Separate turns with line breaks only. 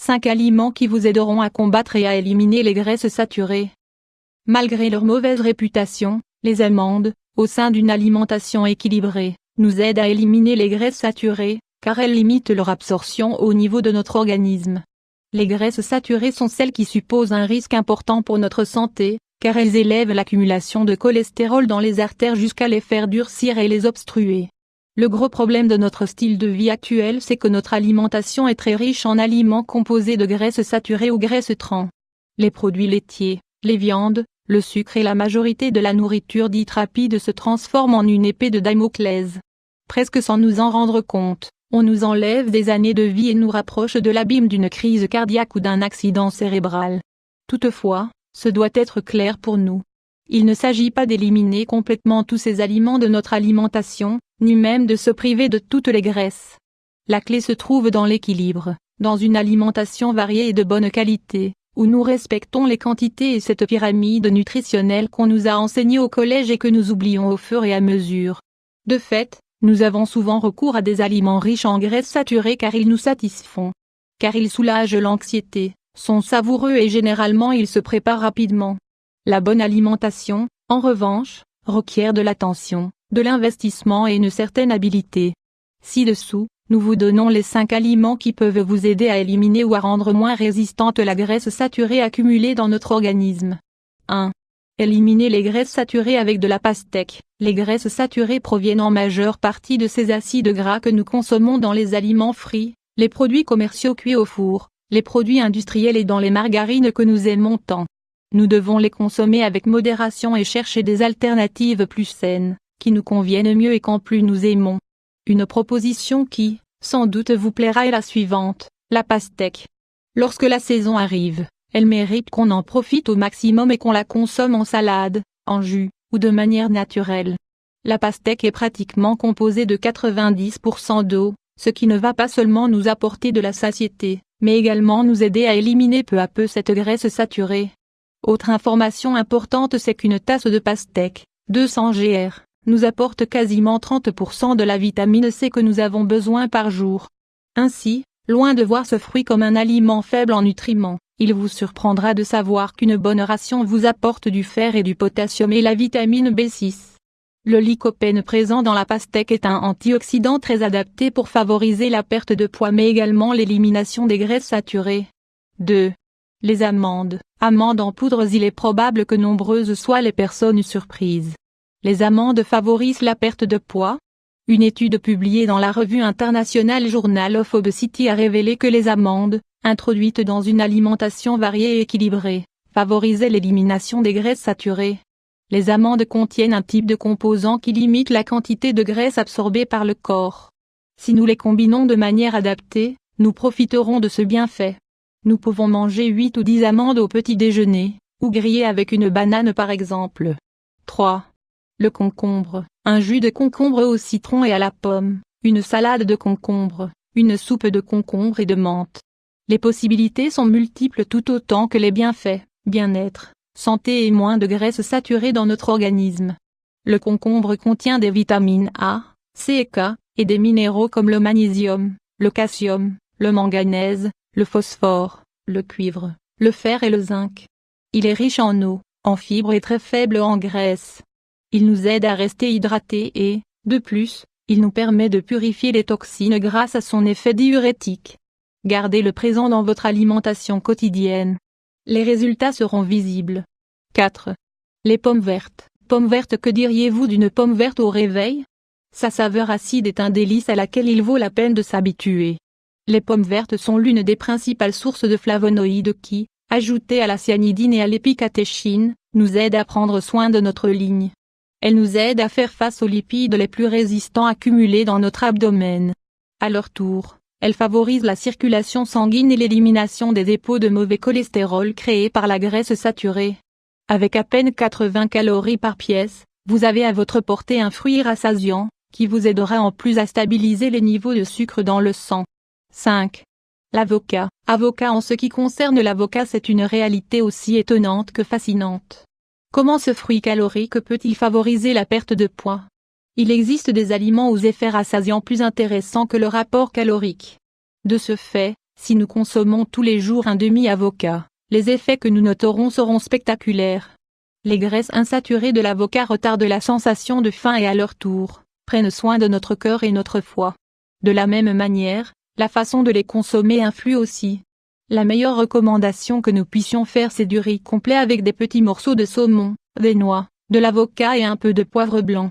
5 aliments qui vous aideront à combattre et à éliminer les graisses saturées. Malgré leur mauvaise réputation, les amandes, au sein d'une alimentation équilibrée, nous aident à éliminer les graisses saturées, car elles limitent leur absorption au niveau de notre organisme. Les graisses saturées sont celles qui supposent un risque important pour notre santé, car elles élèvent l'accumulation de cholestérol dans les artères jusqu'à les faire durcir et les obstruer. Le gros problème de notre style de vie actuel, c'est que notre alimentation est très riche en aliments composés de graisses saturées ou graisses trans. Les produits laitiers, les viandes, le sucre et la majorité de la nourriture dite rapide se transforment en une épée de Damoclès. Presque sans nous en rendre compte, on nous enlève des années de vie et nous rapproche de l'abîme d'une crise cardiaque ou d'un accident cérébral. Toutefois, ce doit être clair pour nous. Il ne s'agit pas d'éliminer complètement tous ces aliments de notre alimentation, ni même de se priver de toutes les graisses. La clé se trouve dans l'équilibre, dans une alimentation variée et de bonne qualité, où nous respectons les quantités et cette pyramide nutritionnelle qu'on nous a enseignée au collège et que nous oublions au fur et à mesure. De fait, nous avons souvent recours à des aliments riches en graisses saturées car ils nous satisfont. Car ils soulagent l'anxiété, sont savoureux et généralement ils se préparent rapidement. La bonne alimentation, en revanche, requiert de l'attention, de l'investissement et une certaine habileté. Ci-dessous, nous vous donnons les 5 aliments qui peuvent vous aider à éliminer ou à rendre moins résistante la graisse saturée accumulée dans notre organisme. 1. Éliminer les graisses saturées avec de la pastèque. Les graisses saturées proviennent en majeure partie de ces acides gras que nous consommons dans les aliments frits, les produits commerciaux cuits au four, les produits industriels et dans les margarines que nous aimons tant. Nous devons les consommer avec modération et chercher des alternatives plus saines, qui nous conviennent mieux et qu'en plus nous aimons. Une proposition qui, sans doute vous plaira est la suivante, la pastèque. Lorsque la saison arrive, elle mérite qu'on en profite au maximum et qu'on la consomme en salade, en jus, ou de manière naturelle. La pastèque est pratiquement composée de 90% d'eau, ce qui ne va pas seulement nous apporter de la satiété, mais également nous aider à éliminer peu à peu cette graisse saturée. Autre information importante, c'est qu'une tasse de pastèque, 200 gr, nous apporte quasiment 30% de la vitamine C que nous avons besoin par jour. Ainsi, loin de voir ce fruit comme un aliment faible en nutriments, il vous surprendra de savoir qu'une bonne ration vous apporte du fer et du potassium et la vitamine B6. Le lycopène présent dans la pastèque est un antioxydant très adapté pour favoriser la perte de poids mais également l'élimination des graisses saturées. 2. Les amandes. Amandes en poudre. Il est probable que nombreuses soient les personnes surprises. Les amandes favorisent la perte de poids. Une étude publiée dans la revue internationale Journal of Obesity a révélé que les amandes, introduites dans une alimentation variée et équilibrée, favorisaient l'élimination des graisses saturées. Les amandes contiennent un type de composant qui limite la quantité de graisse absorbée par le corps. Si nous les combinons de manière adaptée, nous profiterons de ce bienfait. Nous pouvons manger 8 ou 10 amandes au petit déjeuner, ou griller avec une banane par exemple. 3. Le concombre. Un jus de concombre au citron et à la pomme, une salade de concombre, une soupe de concombre et de menthe. Les possibilités sont multiples tout autant que les bienfaits, bien-être, santé et moins de graisse saturée dans notre organisme. Le concombre contient des vitamines A, C et K, et des minéraux comme le magnésium, le calcium, le manganèse, le phosphore, le cuivre, le fer et le zinc. Il est riche en eau, en fibres et très faible en graisse. Il nous aide à rester hydratés et, de plus, il nous permet de purifier les toxines grâce à son effet diurétique. Gardez-le présent dans votre alimentation quotidienne. Les résultats seront visibles. 4. Les pommes vertes. Pommes vertes. Que diriez-vous d'une pomme verte au réveil? Sa saveur acide est un délice à laquelle il vaut la peine de s'habituer. Les pommes vertes sont l'une des principales sources de flavonoïdes qui, ajoutées à la cyanidine et à l'épicatéchine, nous aident à prendre soin de notre ligne. Elles nous aident à faire face aux lipides les plus résistants accumulés dans notre abdomen. À leur tour, elles favorisent la circulation sanguine et l'élimination des dépôts de mauvais cholestérol créés par la graisse saturée. Avec à peine 80 calories par pièce, vous avez à votre portée un fruit rassasiant, qui vous aidera en plus à stabiliser les niveaux de sucre dans le sang. 5. L'avocat. Avocat. En ce qui concerne l'avocat, c'est une réalité aussi étonnante que fascinante. Comment ce fruit calorique peut-il favoriser la perte de poids? Il existe des aliments aux effets rassasiants plus intéressants que le rapport calorique. De ce fait, Si nous consommons tous les jours un demi-avocat, les effets que nous noterons seront spectaculaires. Les graisses insaturées de l'avocat retardent la sensation de faim et à leur tour, prennent soin de notre cœur et notre foie. De la même manière, la façon de les consommer influe aussi. La meilleure recommandation que nous puissions faire, c'est du riz complet avec des petits morceaux de saumon, des noix, de l'avocat et un peu de poivre blanc.